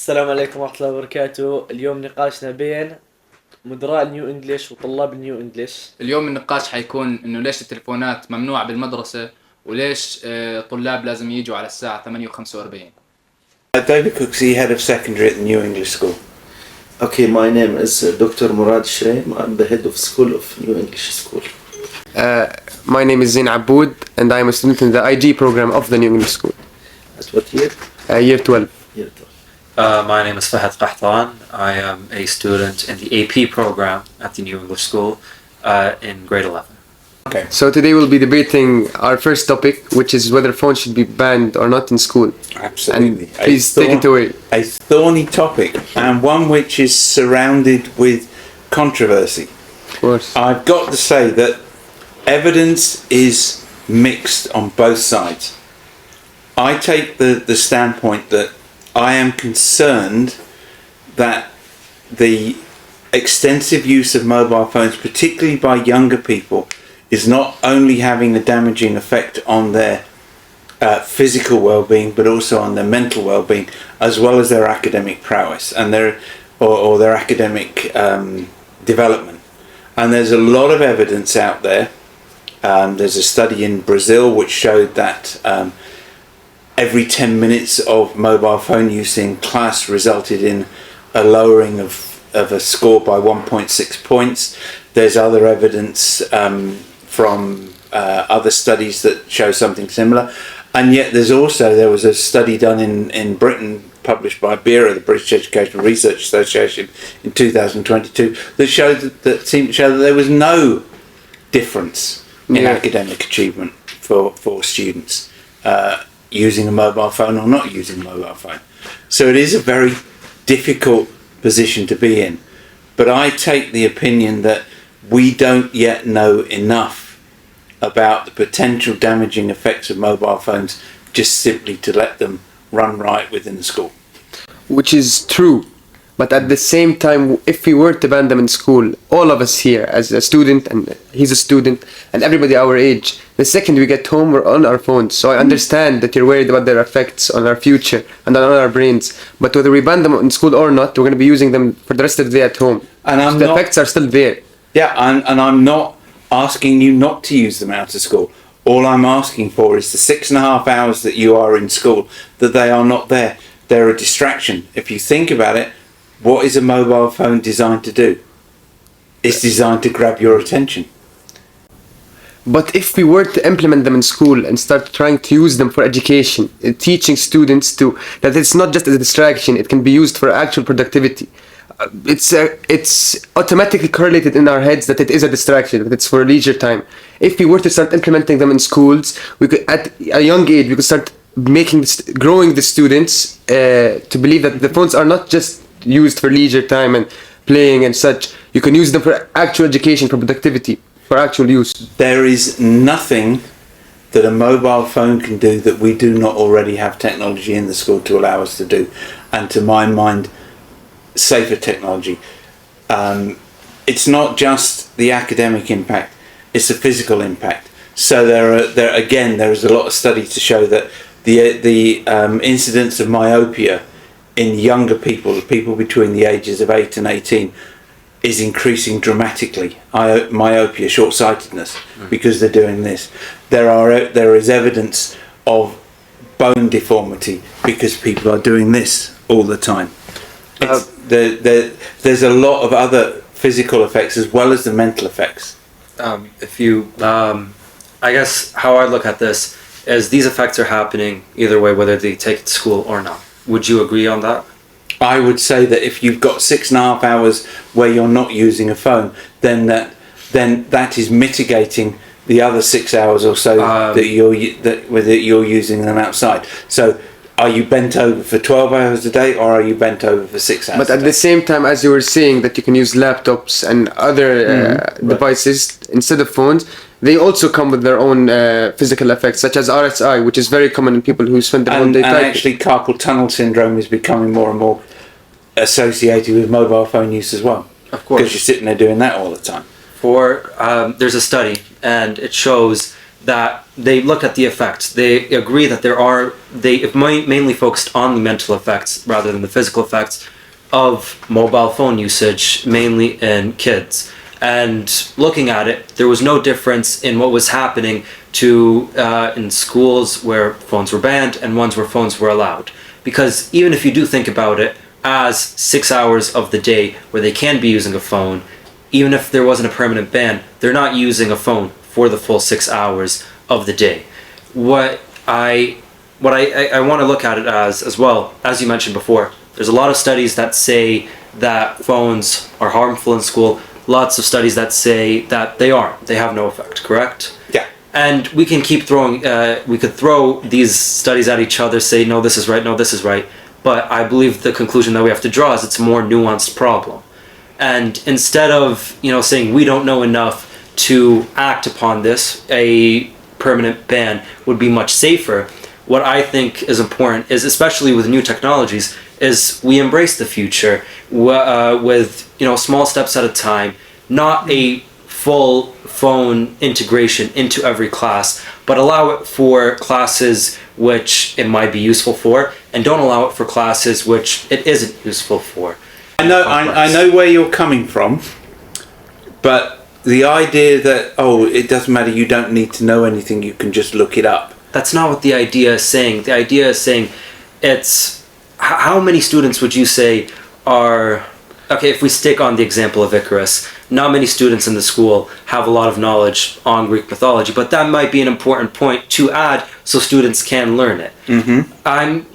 السلام عليكم ورحمة الله وبركاته. اليوم نقاشنا بين مدراء النيو انجليش وطلاب النيو انجليش. اليوم النقاش حيكون انه ليش التلفونات ممنوعه بالمدرسة وليش طلاب لازم يجوا على الساعة 8:45. David Kooksey, head of secondary at the New English School. Okay, my name is Dr. مراد شريم. I'm the head of school of New English School. My name is Abud and I am a student in the IG program of the New English School. At what year? Year 12. Year 12. My name is Fahad Qahtan. I am a student in the AP program at the New English School in grade 11. Okay. So today we'll be debating our first topic, which is whether phones should be banned or not in school. Absolutely. And please take it away. A thorny topic, and one which is surrounded with controversy. Of course. I've got to say that evidence is mixed on both sides. I take the standpoint that I am concerned that the extensive use of mobile phones, particularly by younger people, is not only having a damaging effect on their physical well-being, but also on their mental well-being, as well as their academic prowess and their academic development. And there's a lot of evidence out there. There's a study in Brazil which showed that every 10 minutes of mobile phone use in class resulted in a lowering of a score by 1.6 points. There's other evidence from other studies that show something similar. And yet there was a study done in Britain published by BERA, the British Educational Research Association, in 2022 that seemed to show that there was no difference in academic achievement for students using a mobile phone or not using a mobile phone. So it is a very difficult position to be in. But I take the opinion that we don't yet know enough about the potential damaging effects of mobile phones just simply to let them run riot within the school. Which is true. But at the same time, if we were to ban them in school, all of us here, as a student, and he's a student, and everybody our age, the second we get home, we're on our phones. So I understand that you're worried about their effects on our future and on our brains. But whether we ban them in school or not, we're going to be using them for the rest of the day at home. And the effects are still there. Yeah, and I'm not asking you not to use them out of school. All I'm asking for is the 6.5 hours that you are in school, that they are not there. They're a distraction. If you think about it, what is a mobile phone designed to do? It's designed to grab your attention. But if we were to implement them in school and start trying to use them for education, teaching students that it's not just a distraction, it can be used for actual productivity. It's automatically correlated in our heads that it is a distraction, that it's for leisure time. If we were to start implementing them in schools, we could, at a young age, we could start growing the students to believe that the phones are not just used for leisure time and playing and such. You can use them for actual education, for productivity, for actual use. There is nothing that a mobile phone can do that we do not already have technology in the school to allow us to do. And to my mind, safer technology. It's not just the academic impact, it's the physical impact. So there is a lot of studies to show that the incidence of myopia in younger people between the ages of 8 and 18 is increasing dramatically. Myopia, short-sightedness, because they're doing this. There is evidence of bone deformity because people are doing this all the time. There's a lot of other physical effects as well as the mental effects. I guess how I look at this is these effects are happening either way, whether they take it to school or not. Would you agree on that? I would say that if you've got 6.5 hours where you're not using a phone, then that is mitigating the other 6 hours or so that you're using them outside. So are you bent over for 12 hours a day or are you bent over for 6 hours But at the same time, as you were saying, that you can use laptops and other devices instead of phones, they also come with their own physical effects, such as RSI, which is very common in people who spend the whole day typing. And actually carpal tunnel syndrome is becoming more and more associated with mobile phone use as well. Of course. Because you're sitting there doing that all the time. There's a study and it shows that they look at the effects. They agree that they mainly focused on the mental effects rather than the physical effects of mobile phone usage, mainly in kids. And looking at it, there was no difference in what was happening in schools where phones were banned and ones where phones were allowed. Because even if you do think about it as 6 hours of the day where they can be using a phone, even if there wasn't a permanent ban, they're not using a phone for the full 6 hours of the day. What I want to look at it as well, as you mentioned before, there's a lot of studies that say that phones are harmful in school. Lots of studies that say that they aren't. They have no effect, correct? Yeah. And we can keep throwing, we could throw these studies at each other, say, no, this is right, no, this is right. But I believe the conclusion that we have to draw is it's a more nuanced problem. And instead of, saying we don't know enough to act upon this, a permanent ban would be much safer. What I think is important is, especially with new technologies, is we embrace the future with small steps at a time, not a full phone integration into every class, but allow it for classes which it might be useful for, and don't allow it for classes which it isn't useful for. I know where you're coming from, but the idea that, it doesn't matter, you don't need to know anything, you can just look it up. That's not what the idea is saying. The idea is saying how many students would you say are, okay, if we stick on the example of Icarus, not many students in the school have a lot of knowledge on Greek mythology, but that might be an important point to add so students can learn it.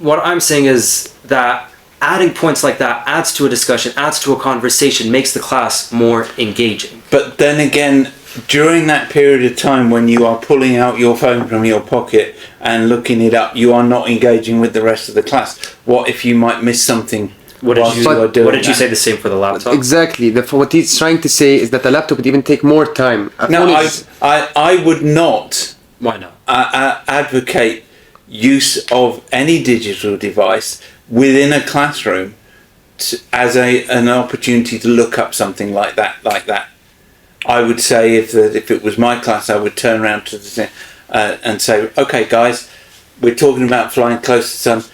What I'm saying is that adding points like that adds to a discussion, adds to a conversation, makes the class more engaging. But then again, during that period of time when you are pulling out your phone from your pocket and looking it up, you are not engaging with the rest of the class. What if you might miss something? What did you say the same for the laptop? Exactly. What he's trying to say is that the laptop would even take more time. I would not. Why not? Advocate use of any digital device within a classroom as an opportunity to look up something like that. I would say if it was my class, I would turn around to the and say, okay guys, we're talking about flying close to the sun.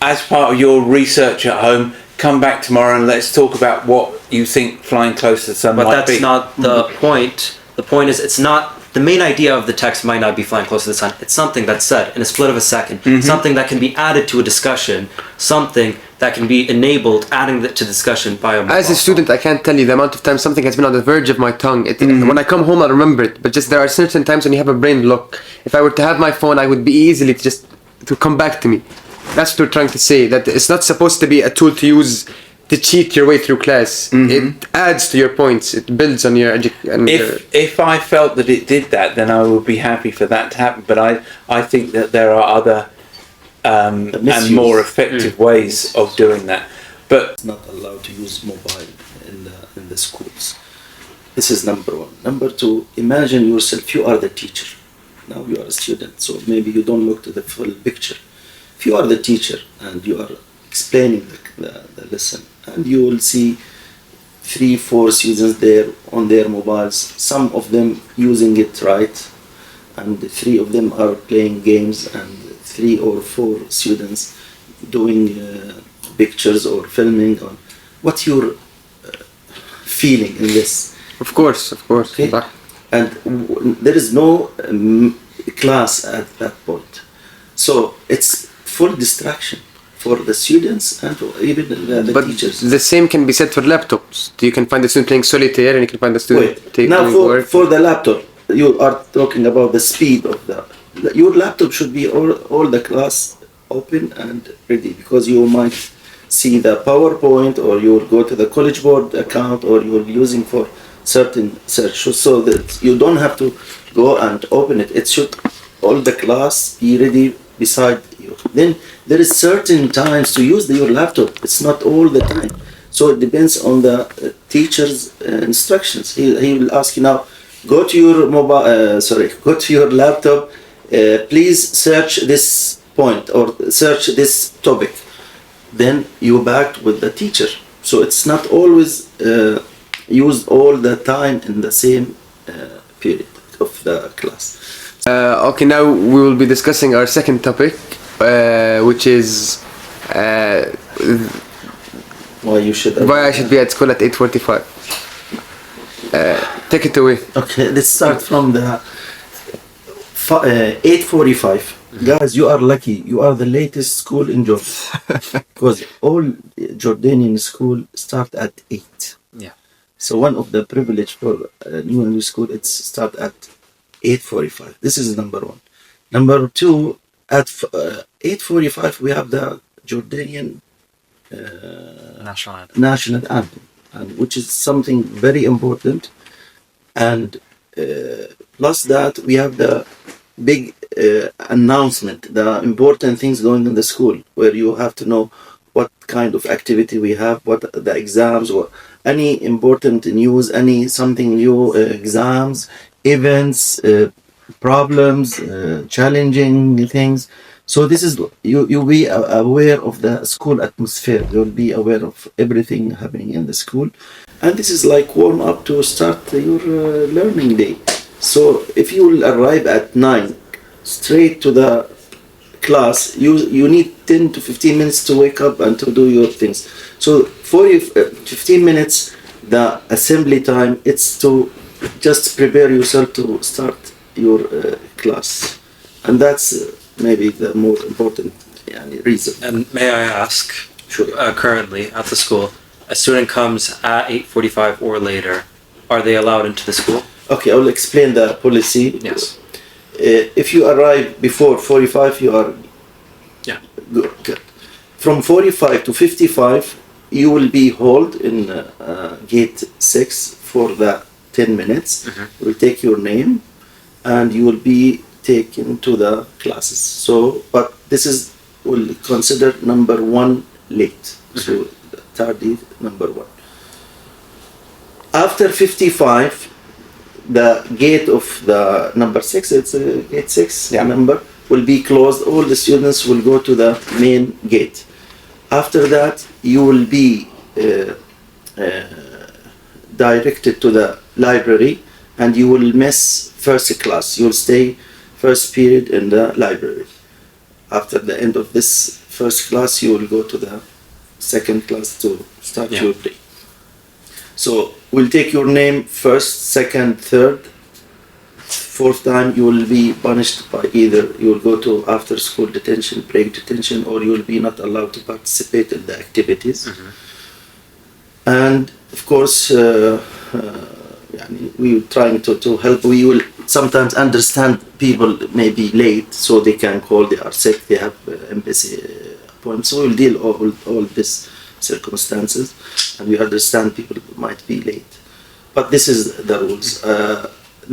As part of your research at home, come back tomorrow and let's talk about what you think flying close to the sun might be. But that's not the point. The point is, it's not, the main idea of the text might not be flying close to the sun. It's something that's said in a split of a second. Something that can be added to a discussion. Something that can be enabled, adding that to the discussion by a mobile As a student, I can't tell you the amount of time something has been on the verge of my tongue. When I come home, I'll remember it. But just there are certain times when you have a brain block. If I were to have my phone, I would be easily to come back to me. That's what we're trying to say. That it's not supposed to be a tool to use to cheat your way through class. It adds to your points. It builds on your education. If I felt that it did that, then I would be happy for that to happen. But I think that there are other and more effective ways of doing that. But it's not allowed to use mobile in the schools. This is number one. Number two, imagine yourself, you are the teacher. Now you are a student, so maybe you don't look to the full picture. If you are the teacher and you are explaining the lesson, and you will see 3-4 students there on their mobiles, some of them using it right, and 3 of them are playing games, and 3 or 4 students doing pictures or filming. Or what's your feeling in this? Of course. Okay. And there is no class at that point, so it's full distraction for the students and even the teachers. The same can be said for laptops. You can find the student playing solitaire, and you can find the student taking work. For the laptop, you are talking about the speed of your laptop should be all the class open and ready, because you might see the PowerPoint, or you will go to the College Board account, or you're using for certain search, so that you don't have to go and open it. It should all the class be ready beside you. Then there is certain times to use your laptop. It's not all the time. So it depends on the teacher's instructions. He will ask you now, go to your go to your laptop, please search this point or search this topic. Then you back with the teacher. So it's not always used all the time in the same period. of the class. Okay, now we will be discussing our second topic, which is Why you should why I should be at school at 8:45. Take it away. Okay, let's start from the 8:45. Guys, you are lucky. You are the latest school in Jordan. Because all Jordanian school start at 8. Yeah. So one of the privilege for new English school, it's start at 8:45. This is number one. Number two, at 8:45 we have the Jordanian national anthem, and which is something very important. And plus that, we have the big announcement, the important things going in the school, where you have to know what kind of activity we have, what the exams, or any important news, any something new, exams, events, problems, challenging things. So this is, you'll be aware of the school atmosphere. You'll be aware of everything happening in the school. And this is like warm up to start your learning day. So if you will arrive at 9 straight to the class, you need 10 to 15 minutes to wake up and to do your things. So 15 minutes, the assembly time, it's to just prepare yourself to start your class. And that's maybe the more important reason. And may I ask, Sure. Currently at the school, a student comes at 8:45 or later, are they allowed into the school? Okay, I will explain the policy. Yes. If you arrive before 45, you are Yeah. good. From 45 to 55, you will be held in gate 6 for the 10 minutes. We'll take your name, and you will be taken to the classes. So, but this is will consider number 1 late. So, tardy number 1. After 55, the gate of the number 6, it's gate 6 number, will be closed. All the students will go to the main gate. After that, you will be directed to the library, and you will miss first class. You'll stay first period in the library. After the end of this first class, you will go to the second class to start your day. So we'll take your name first, second, third. Fourth time, you will be punished by either you will go to after school detention, break detention, or you will be not allowed to participate in the activities. And of course, we are trying to help. We will sometimes understand people may be late, so they can call, they are sick, they have embassy appointments. So we will deal all this circumstances, and we understand people might be late. But this is the rules.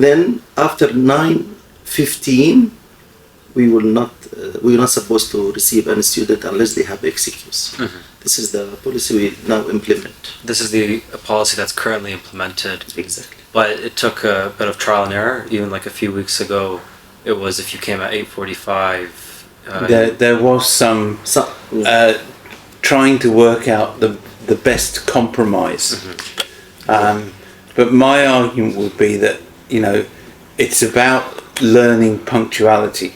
Then after 9:15, we're not supposed to receive any student unless they have excuse. This is the policy we now implement. This is the policy that's currently implemented. Exactly. But it took a bit of trial and error. Even like a few weeks ago, it was if you came at 8:45. There was some trying to work out the best compromise. But my argument would be that, it's about learning punctuality.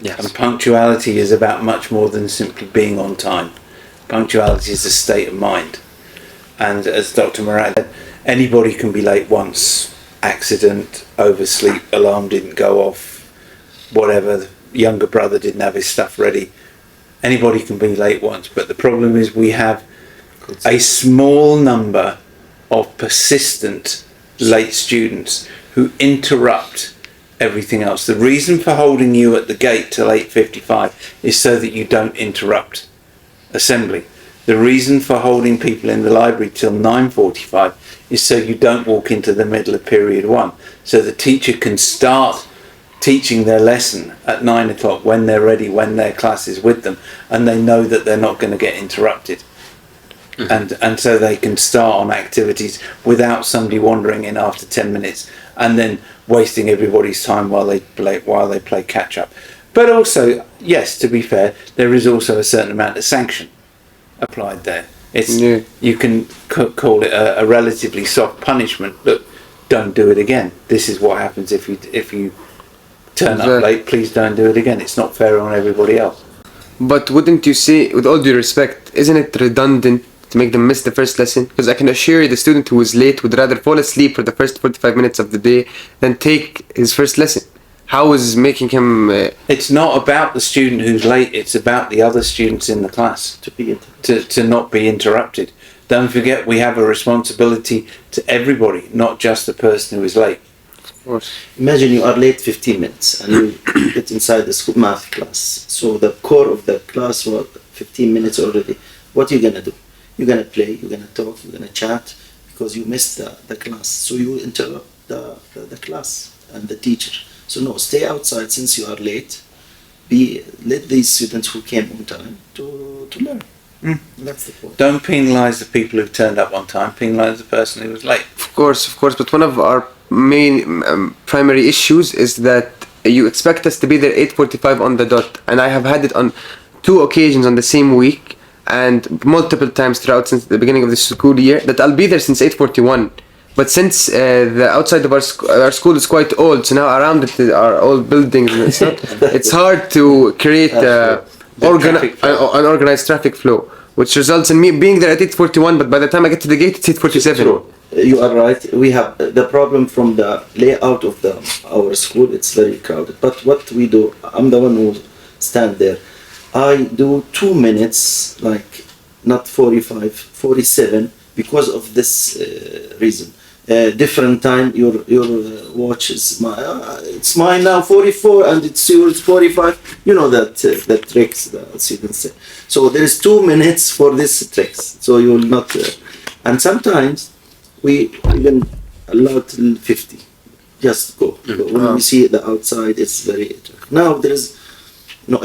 Yes. And punctuality is about much more than simply being on time. Punctuality is a state of mind. And as Dr. مراد said, anybody can be late once. Accident, oversleep, alarm didn't go off, whatever, the younger brother didn't have his stuff ready. Anybody can be late once. But the problem is we have a small number of persistent late students who interrupt everything else. The reason for holding you at the gate till 8:55 is so that you don't interrupt assembly. The reason for holding people in the library till 9:45 is so you don't walk into the middle of period 1. So the teacher can start teaching their lesson at 9 o'clock when they're ready, when their class is with them, and they know that they're not going to get interrupted. And so they can start on activities without somebody wandering in after 10 minutes and then wasting everybody's time while they play catch up. But also, yes, to be fair, there is also a certain amount of sanction applied there. You can call it a relatively soft punishment. Look, don't do it again. This is what happens if you turn up Exactly. late. Please don't do it again. It's not fair on everybody else. But wouldn't you say, with all due respect, isn't it redundant to make them miss the first lesson? Because I can assure you the student who is late would rather fall asleep for the first 45 minutes of the day than take his first lesson. How is making him... It's not about the student who's late. It's about the other students in the class To be to not be interrupted. Don't forget, we have a responsibility to everybody, not just the person who is late. Of course. Imagine you are late 15 minutes and you get inside the school math class. So the core of the class was 15 minutes already. What are you gonna do? You're gonna play, you're gonna talk, you're gonna chat because you missed the class. So you interrupt the class and the teacher. So no, stay outside since you are late. Let these students who came on time to learn. That's the point. Don't penalise the people who turned up on time. Penalise the person who was late. Of course. But one of our main primary issues is that you expect us to be there 8:45 on the dot. And I have had it on 2 occasions on the same week and multiple times throughout since the beginning of the school year that I'll be there since 8:41. But since the outside of our school is quite old, so now around it are old buildings, and it's hard to create an organized traffic flow, which results in me being there at 8:41. But by the time I get to the gate, it's 8:47. True. You are right. We have the problem from the layout of our school. It's very crowded. But what we do, I'm the one who stand there. I do 2 minutes, like not 45, 47, because of this reason. Different time. Your watch is it's mine now 44, and it's yours 45. You know that tricks the students say. So there is 2 minutes for this tricks. So you will not. And sometimes we even allow till 50. Just go. When we see the outside, it's very. Now there is.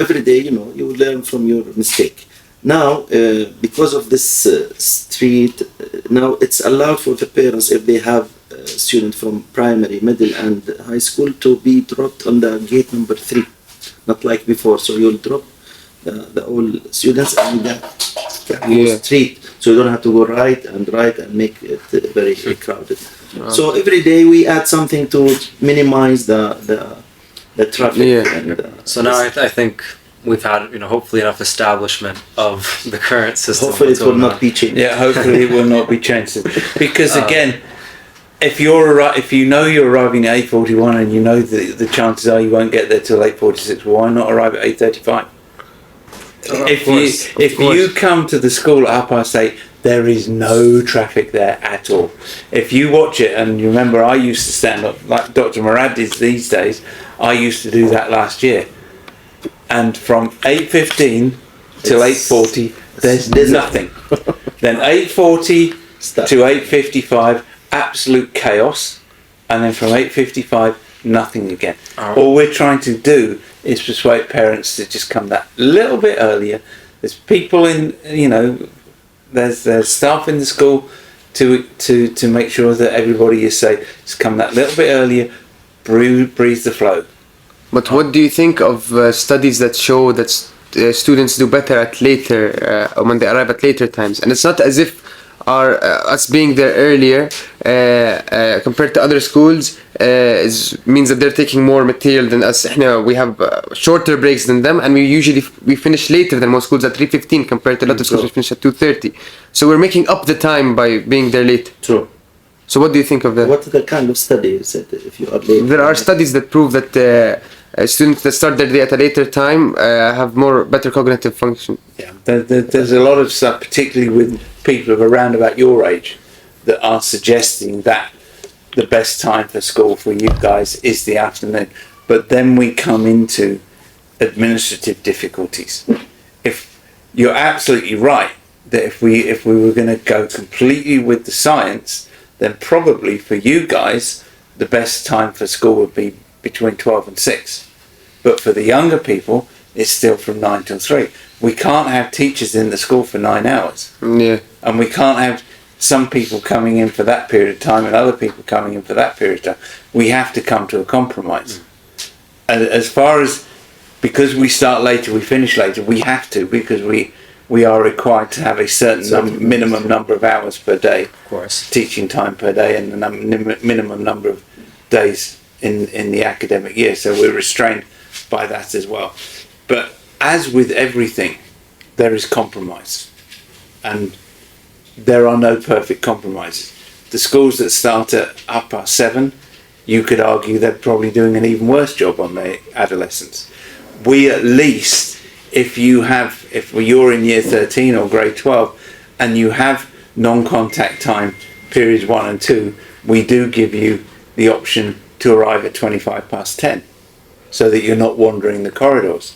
Every day, you learn from your mistake. Now, because of this street, now it's allowed for the parents, if they have a student from primary, middle, and high school, to be dropped on the gate number 3, not like before. So you'll drop the all students and then street, so you don't have to go right and make it very crowded. So every day we add something to minimize the traffic. So now I think we've had, hopefully enough establishment of the current system. Hopefully it will not be changed. Yeah, hopefully it will not be changed. Because again, if you know you're arriving at 8:41 and you know the chances are you won't get there till 8:46, why not arrive at 8:35? If you come to the school at 8:30, there is no traffic there at all. If you watch it, and you remember I used to stand up, like Dr. مراد is these days, I used to do that last year. And from 8:15 till 8:40, there's nothing. Then 8:40 to 8:55, absolute chaos. And then from 8:55, nothing again. All we're trying to do is persuade parents to just come that little bit earlier. There's people in, there's staff in the school to make sure that everybody is safe. Just come that little bit earlier, breathe the flow. But what do you think of studies that show that students do better at later, when they arrive at later times? And it's not as if us being there earlier compared to other schools means that they're taking more material than us. We have shorter breaks than them, and we finish later than most schools at 3:15 compared to a lot of schools which finish at 2:30. So we're making up the time by being there late. True. So what do you think of that? What are the kind of study you said if you are late? There are studies that prove that students that start their day at a later time have better cognitive function. Yeah, there's a lot of stuff, particularly with people of around about your age, that are suggesting that the best time for school for you guys is the afternoon. But then we come into administrative difficulties. If you're absolutely right that if we were going to go completely with the science, then probably for you guys the best time for school would be between 12 and 6. But for the younger people, it's still from 9 till 3. We can't have teachers in the school for 9 hours. Yeah. And we can't have some people coming in for that period of time and other people coming in for that period of time. We have to come to a compromise. And as far as, because we start later, we finish later, we have to, because we are required to have a certain minimum number of hours per day, Of course. teaching time per day, and a minimum number of days in the academic year. So we're restrained by that as well. But as with everything, there is compromise, and there are no perfect compromises. The schools that start at 7:30, you could argue they're probably doing an even worse job on their adolescents. We at least, if you're in year 13 or grade 12 and you have non-contact time periods 1 and 2, we do give you the option to arrive at 10:25, so that you're not wandering the corridors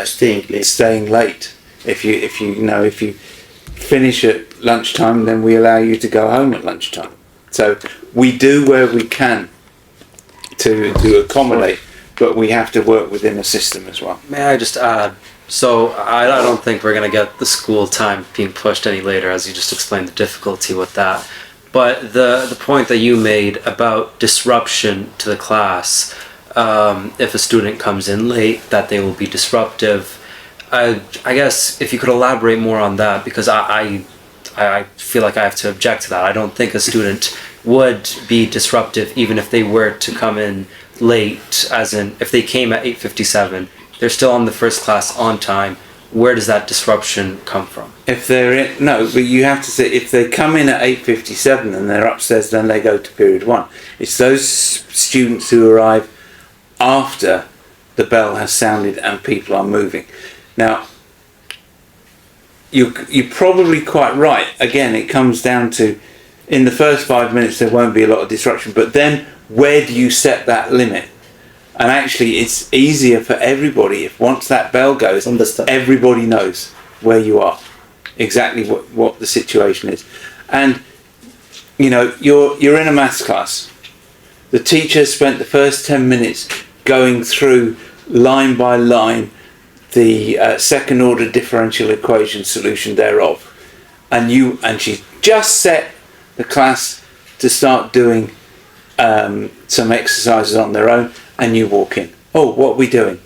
staying late. If you finish at lunchtime, then we allow you to go home at lunchtime. So we do where we can to accommodate, but we have to work within a system as well. May I just add? So I don't think we're going to get the school time being pushed any later, as you just explained the difficulty with that. But the point that you made about disruption to the class, if a student comes in late, that they will be disruptive. I guess if you could elaborate more on that, because I feel like I have to object to that. I don't think a student would be disruptive even if they were to come in late, as in if they came at 8:57, they're still on the first class on time. Where does that disruption come from? If but you have to say, if they come in at 8:57 and they're upstairs, then they go to period 1. It's those students who arrive after the bell has sounded and people are moving. Now, you're probably quite right. Again, it comes down to, in the first 5 minutes there won't be a lot of disruption, but then where do you set that limit? And actually it's easier for everybody if once that bell goes, everybody knows where you are, exactly what the situation is. And you're in a maths class. The teacher spent the first 10 minutes going through line by line the second order differential equation solution thereof, and she just set the class to start doing some exercises on their own, and you walk in. Oh, what are we doing?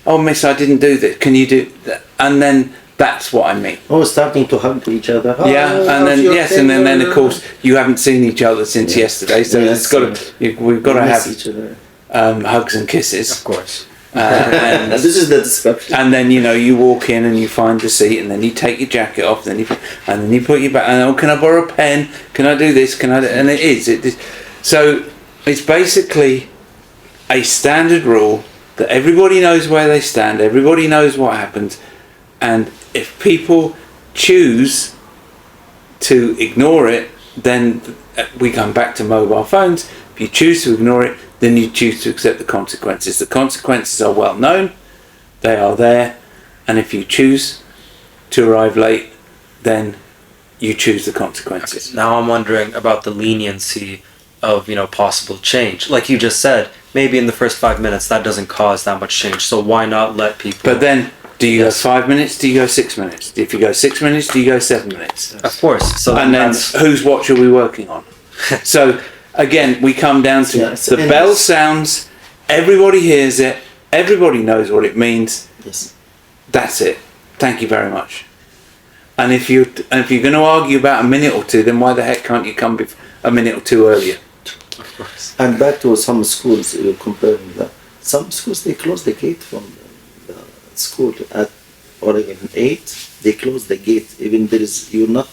Oh, miss, I didn't do this. Can you do that? And then that's what I mean. Oh, starting to hug each other. And then of course you haven't seen each other since yesterday, so we've got to have each other. Hugs and kisses. Of course. And This is the description. And then you walk in and you find the seat, and then you take your jacket off, and then you put your back. And can I borrow a pen? Can I do this? Can I? And it is. So it's basically a standard rule that everybody knows where they stand. Everybody knows what happens, and if people choose to ignore it, then we come back to mobile phones. If you choose to ignore it, then you choose to accept the consequences. The consequences are well known, they are there, and if you choose to arrive late, then you choose the consequences. Okay. Now I'm wondering about the leniency of possible change. Like you just said, maybe in the first 5 minutes that doesn't cause that much change, so why not let people... But then, do you go 5 minutes, do you go 6 minutes? If you go 6 minutes, do you go 7 minutes? Of course. So and then whose watch are we working on? So again, we come down to the bell sounds, everybody hears it, everybody knows what it means. Yes. That's it. Thank you very much. And if you're going to argue about a minute or two, then why the heck can't you come a minute or two earlier? Of course. And back to some schools, you're comparing that. Some schools, they close the gate from the school at Oregon 8. They close the gate. Even you're not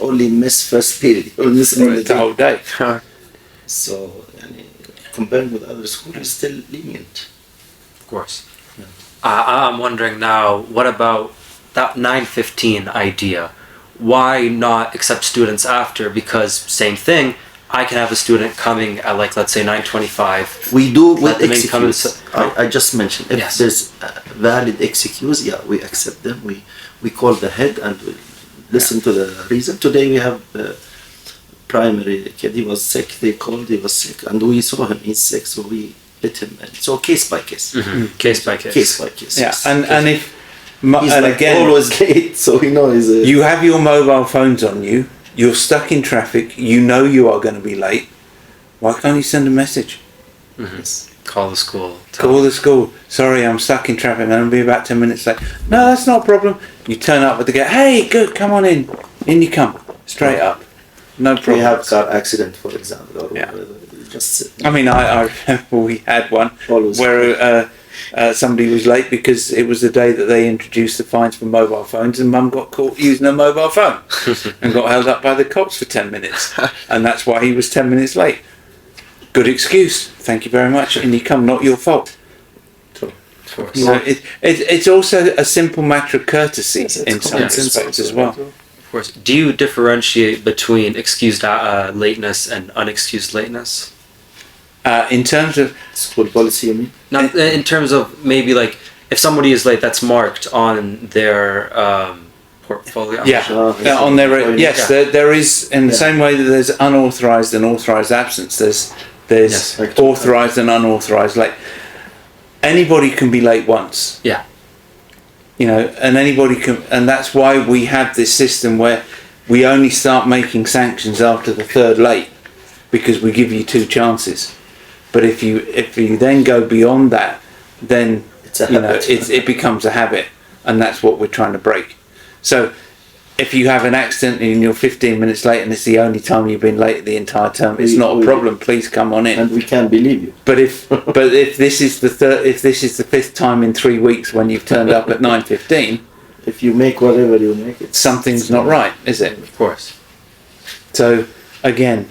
only miss first period, you'll miss the whole day. So, comparing with other schools, it's still lenient. Of course. I'm wondering now, what about that 9:15 idea? Why not accept students after? Because same thing, I can have a student coming at let's say 9:25. We do with excuse. I just mentioned if there's valid excuse, we accept them. We call the head and we listen to the reason. Today we have primary kid. He was sick. They called. He was sick, and we saw him. He's sick, so we let him in. So case by case. Mm-hmm. Case by case. Case by case. Yeah, yes. and if he's and again always late, so he knows. You have your mobile phones on you. You're stuck in traffic. You know you are going to be late. Why can't you send a message? Mm-hmm. Yes. Call the school. Call the school. Sorry, I'm stuck in traffic. I'm going to be about 10 minutes late. No, that's not a problem. You turn up at the gate. Hey, good, come on in. In you come. Straight up. No problem. We have car accident, for example. Or Yeah. Just I mean, I remember we had one Always. where somebody was late because it was the day that they introduced the fines for mobile phones, and Mum got caught using a mobile phone and got held up by the cops for 10 minutes. And that's why he was 10 minutes late. Good excuse. Thank you very much. And you come, not your fault. So it's also a simple matter of courtesy in some respects as well. Of course. Do you differentiate between excused lateness and unexcused lateness? In terms of school policy, you mean? Now, in terms of maybe like if somebody is late, that's marked on their portfolio. on their yes, Yeah. there is in the same way that there's unauthorized and authorized absence. There's Yes. authorized and unauthorized. Like anybody can be late once. Yeah. You know, and anybody can, and that's why we have this system where we only start making sanctions after the third late, because we give you 2 chances. But if you then go beyond that, then It's a you know habit. it becomes a habit, and that's what we're trying to break. So if you have an accident and you're 15 minutes late and it's the only time you've been late the entire term, it's not a problem. Please come on in. And we can't believe you. But if this is the fifth time in 3 weeks when you've turned up at 9:15, If you make whatever you make, something's not right, is it? Of course. So again,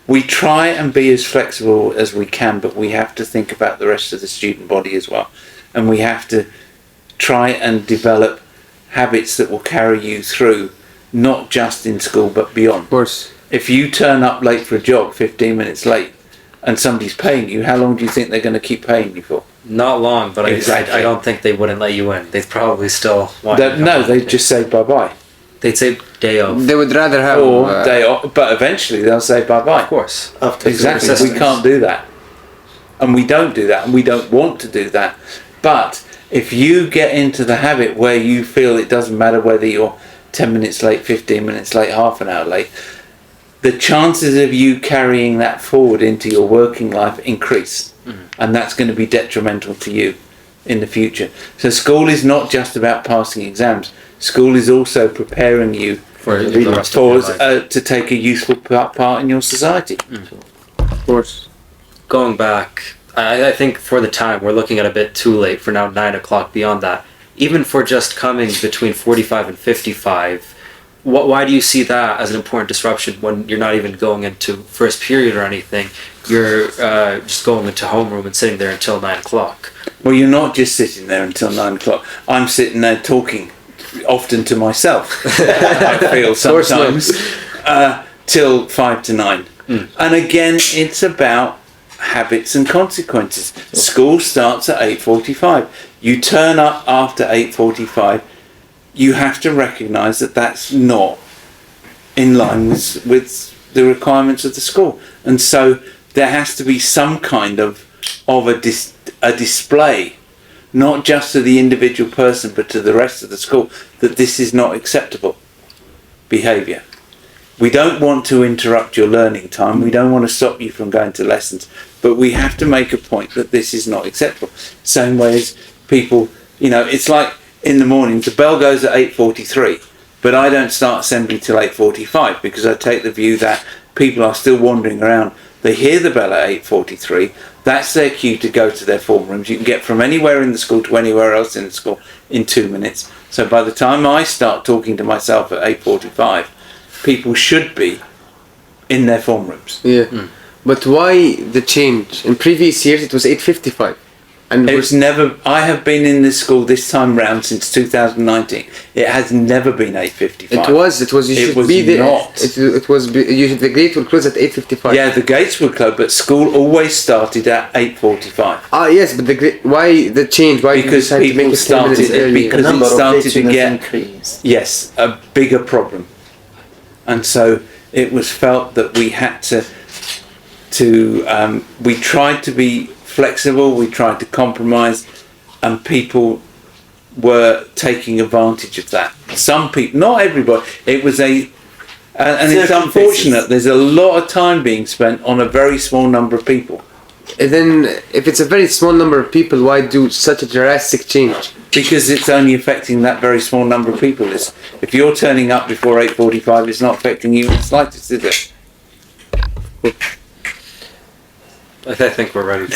we try and be as flexible as we can, but we have to think about the rest of the student body as well, and we have to try and develop habits that will carry you through, not just in school but beyond. Of course. If you turn up late for a jog, 15 minutes late, and somebody's paying you, how long do you think they're going to keep paying you for? Not long, but Exactly. I don't think they wouldn't let you in. They'd probably still want you to No, come they'd in. just say bye-bye. They'd say day of. They would rather have. Or day off, but eventually they'll say bye-bye. Of course. after Exactly. Persistence. We can't do that. And we don't do that, and we don't want to do that. But if you get into the habit where you feel it doesn't matter whether you're 10 minutes late, 15 minutes late, half an hour late, the chances of you carrying that forward into your working life increase. And that's going to be detrimental to you in the future. So school is not just about passing exams. School is also preparing you For the rest of your life. to take a useful part in your society. Of course. Going back, I think for the time we're looking at a bit too late for now 9 o'clock. Beyond that, even for just coming between 45 and 55, why do you see that as an important disruption when you're not even going into first period or anything? You're just going into homeroom and sitting there until 9 o'clock. Well, you're not just sitting there until 9 o'clock. I'm sitting there talking, often to myself, I feel sometimes, till 5 to 9. And again, it's about habits and consequences. School starts at 8:45. You turn up after 8:45. You have to recognise that that's not in line with the requirements of the school, and so there has to be some kind of a display, not just to the individual person but to the rest of the school, that this is not acceptable behaviour. We don't want to interrupt your learning time. We don't want to stop you from going to lessons, but we have to make a point that this is not acceptable. Same way as people, you know, it's like in the morning, the bell goes at 8:43, but I don't start assembly till 8:45 because I take the view that people are still wandering around. They hear the bell at 8:43. That's their cue to go to their form rooms. You can get from anywhere in the school to anywhere else in the school in 2 minutes. So by the time I start talking to myself at 8:45, people should be in their form rooms. Yeah. But why the change? In previous years it was 8:55. And It's never. I have been in this school this time round since 2019. It has never been 8:55. it was. You It should was be there. not. It was. The gate will close at 8:55. Yeah, the gates were closed, but school always started at 8:45. Ah yes, but why the change? Why did you Because decide to make people it 10 minutes started- earlier? because the number it of started late to students get- increased. Yes, a bigger problem, and so it was felt that we had to. We tried to be flexible. We tried to compromise, and people were taking advantage of that. Some people, not everybody. It was and it's Certain unfortunate. There's a lot of time being spent on a very small number of people. then if it's a very small number of people, why do such a drastic change? Because it's only affecting that very small number of people. If you're turning up before 8:45, it's not affecting you in the slightest, is it? I think we're ready.